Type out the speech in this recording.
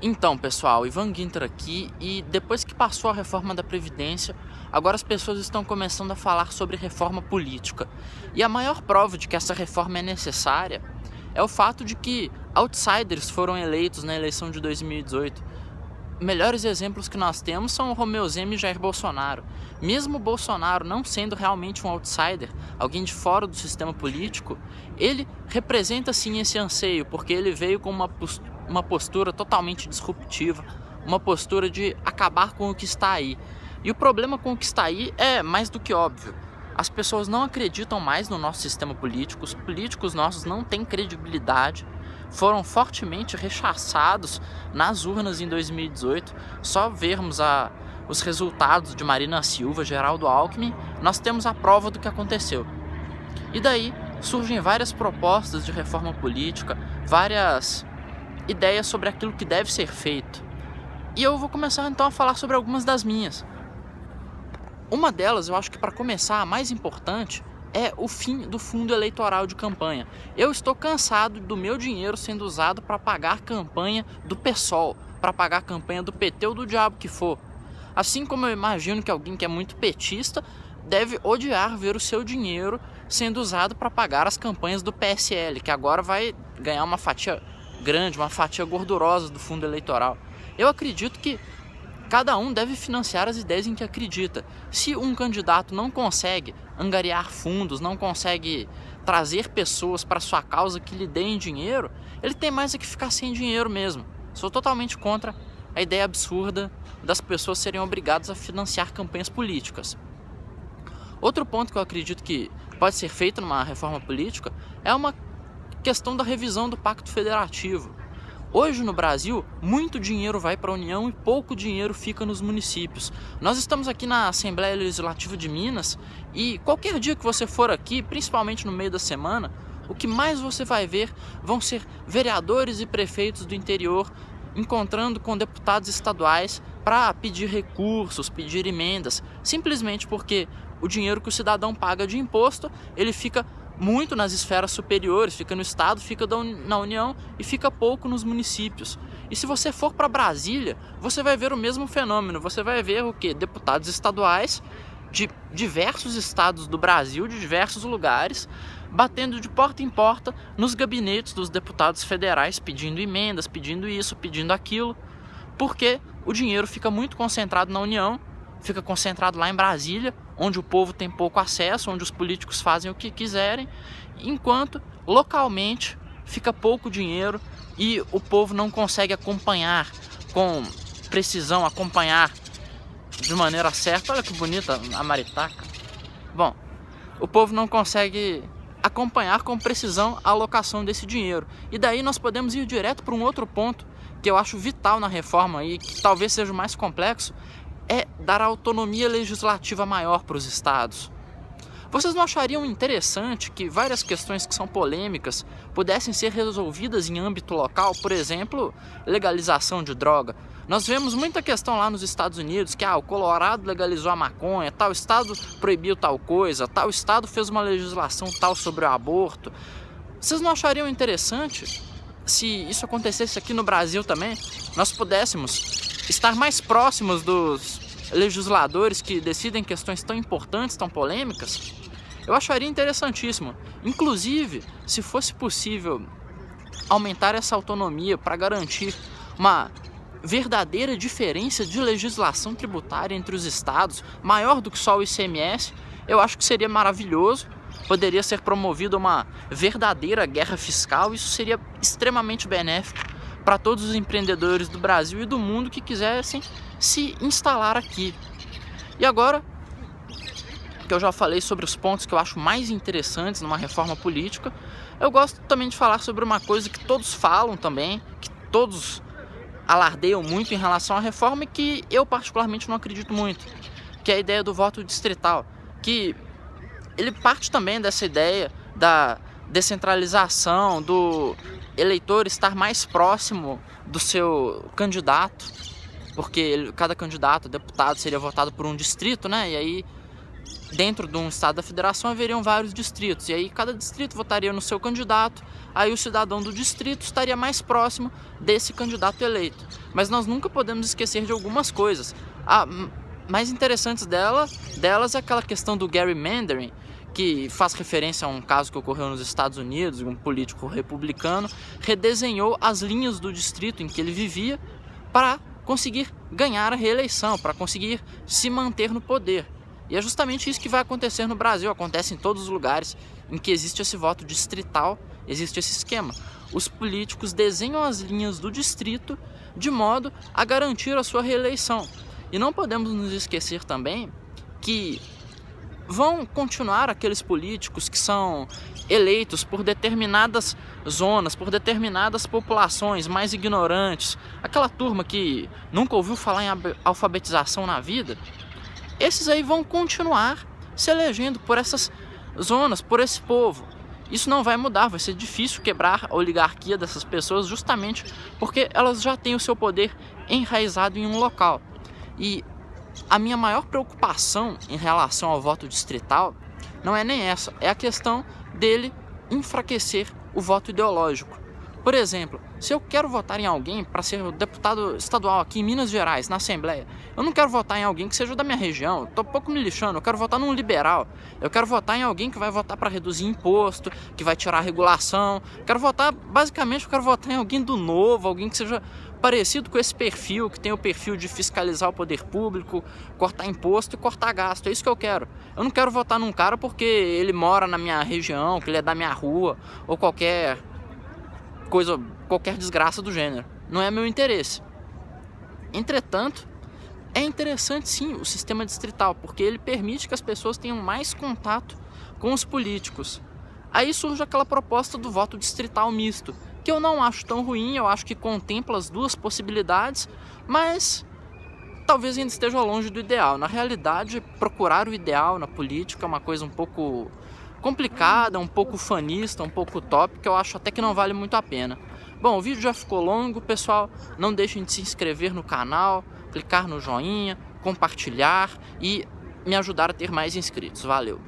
Então, pessoal, Ivan Ginter aqui, e depois que passou a reforma da Previdência, agora as pessoas estão começando a falar sobre reforma política. E a maior prova de que essa reforma é necessária é o fato de que outsiders foram eleitos na eleição de 2018. Melhores exemplos que nós temos são o Romeu Zema e Jair Bolsonaro. Mesmo o Bolsonaro não sendo realmente um outsider, alguém de fora do sistema político, ele representa sim esse anseio, porque ele veio com uma postura totalmente disruptiva, uma postura de acabar com o que está aí. E o problema com o que está aí é mais do que óbvio. As pessoas não acreditam mais no nosso sistema político, os políticos nossos não têm credibilidade, foram fortemente rechaçados nas urnas em 2018. Só vermos os resultados de Marina Silva, Geraldo Alckmin, nós temos a prova do que aconteceu. E daí surgem várias propostas de reforma política, várias ideias sobre aquilo que deve ser feito. E eu vou começar então a falar sobre algumas das minhas. Uma delas, eu acho que para começar, a mais importante, é o fim do fundo eleitoral de campanha. Eu estou cansado do meu dinheiro sendo usado para pagar campanha do PSOL, para pagar campanha do PT ou do diabo que for. Assim como eu imagino que alguém que é muito petista deve odiar ver o seu dinheiro sendo usado para pagar as campanhas do PSL, que agora vai ganhar uma fatia grande, uma fatia gordurosa do fundo eleitoral. Eu acredito que cada um deve financiar as ideias em que acredita. Se um candidato não consegue angariar fundos, não consegue trazer pessoas para sua causa que lhe deem dinheiro, ele tem mais é que ficar sem dinheiro mesmo. Sou totalmente contra a ideia absurda das pessoas serem obrigadas a financiar campanhas políticas. Outro ponto que eu acredito que pode ser feito numa reforma política é uma questão da revisão do Pacto Federativo. Hoje no Brasil, muito dinheiro vai para a União e pouco dinheiro fica nos municípios. Nós estamos aqui na Assembleia Legislativa de Minas e qualquer dia que você for aqui, principalmente no meio da semana, o que mais você vai ver vão ser vereadores e prefeitos do interior encontrando com deputados estaduais para pedir recursos, pedir emendas, simplesmente porque o dinheiro que o cidadão paga de imposto, ele fica muito nas esferas superiores, fica no estado, fica na União e fica pouco nos municípios. E se você for para Brasília, você vai ver o mesmo fenômeno. Você vai ver o quê? Deputados estaduais de diversos estados do Brasil, de diversos lugares, batendo de porta em porta nos gabinetes dos deputados federais, pedindo emendas, pedindo isso, pedindo aquilo, porque o dinheiro fica muito concentrado na União, fica concentrado lá em Brasília, onde o povo tem pouco acesso, onde os políticos fazem o que quiserem, enquanto localmente fica pouco dinheiro e o povo não consegue acompanhar com precisão, acompanhar de maneira certa. Olha que bonita a maritaca. Bom, o povo não consegue acompanhar com precisão a alocação desse dinheiro. E daí nós podemos ir direto para um outro ponto que eu acho vital na reforma e que talvez seja o mais complexo, é dar autonomia legislativa maior para os estados. Vocês não achariam interessante que várias questões que são polêmicas pudessem ser resolvidas em âmbito local? Por exemplo, legalização de droga. Nós vemos muita questão lá nos Estados Unidos que o Colorado legalizou a maconha, tal estado proibiu tal coisa, tal estado fez uma legislação tal sobre o aborto. Vocês não achariam interessante se isso acontecesse aqui no Brasil também? Nós pudéssemos estar mais próximos dos legisladores que decidem questões tão importantes, tão polêmicas? Eu acharia interessantíssimo. Inclusive, se fosse possível aumentar essa autonomia para garantir uma verdadeira diferença de legislação tributária entre os estados, maior do que só o ICMS, eu acho que seria maravilhoso. Poderia ser promovida uma verdadeira guerra fiscal. Isso seria extremamente benéfico para todos os empreendedores do Brasil e do mundo que quisessem se instalar aqui. E agora que eu já falei sobre os pontos que eu acho mais interessantes numa reforma política, eu gosto também de falar sobre uma coisa que todos falam também, que todos alardeiam muito em relação à reforma e que eu particularmente não acredito muito, que é a ideia do voto distrital, que ele parte também dessa ideia da descentralização, do eleitor estar mais próximo do seu candidato, porque cada candidato, deputado, seria votado por um distrito, né? E aí dentro de um estado da federação haveriam vários distritos, e aí cada distrito votaria no seu candidato, aí o cidadão do distrito estaria mais próximo desse candidato eleito. Mas nós nunca podemos esquecer de algumas coisas. A mais interessantes delas é aquela questão do gerrymandering, que faz referência a um caso que ocorreu nos Estados Unidos. Um político republicano redesenhou as linhas do distrito em que ele vivia para conseguir ganhar a reeleição, para conseguir se manter no poder. E é justamente isso que vai acontecer no Brasil, acontece em todos os lugares em que existe esse voto distrital, existe esse esquema. Os políticos desenham as linhas do distrito de modo a garantir a sua reeleição. E não podemos nos esquecer também que vão continuar aqueles políticos que são eleitos por determinadas zonas, por determinadas populações mais ignorantes, aquela turma que nunca ouviu falar em alfabetização na vida. Esses aí vão continuar se elegendo por essas zonas, por esse povo. Isso não vai mudar, vai ser difícil quebrar a oligarquia dessas pessoas justamente porque elas já têm o seu poder enraizado em um local. E a minha maior preocupação em relação ao voto distrital não é nem essa, é a questão dele enfraquecer o voto ideológico. Por exemplo, se eu quero votar em alguém para ser deputado estadual aqui em Minas Gerais, na Assembleia, eu não quero votar em alguém que seja da minha região, eu tô pouco me lixando, eu quero votar num liberal, eu quero votar em alguém que vai votar para reduzir imposto, que vai tirar a regulação, basicamente eu quero votar em alguém do novo, alguém que seja parecido com esse perfil, que tem o perfil de fiscalizar o poder público, cortar imposto e cortar gasto, é isso que eu quero. Eu não quero votar num cara porque ele mora na minha região, que ele é da minha rua, ou qualquer desgraça do gênero. Não é meu interesse. Entretanto, é interessante sim o sistema distrital, porque ele permite que as pessoas tenham mais contato com os políticos. Aí surge aquela proposta do voto distrital misto, que eu não acho tão ruim, eu acho que contempla as duas possibilidades, mas talvez ainda esteja longe do ideal. Na realidade, procurar o ideal na política é uma coisa um pouco complicada, um pouco fanista, um pouco utópica, eu acho até que não vale muito a pena. Bom, o vídeo já ficou longo, pessoal, não deixem de se inscrever no canal, clicar no joinha, compartilhar e me ajudar a ter mais inscritos. Valeu!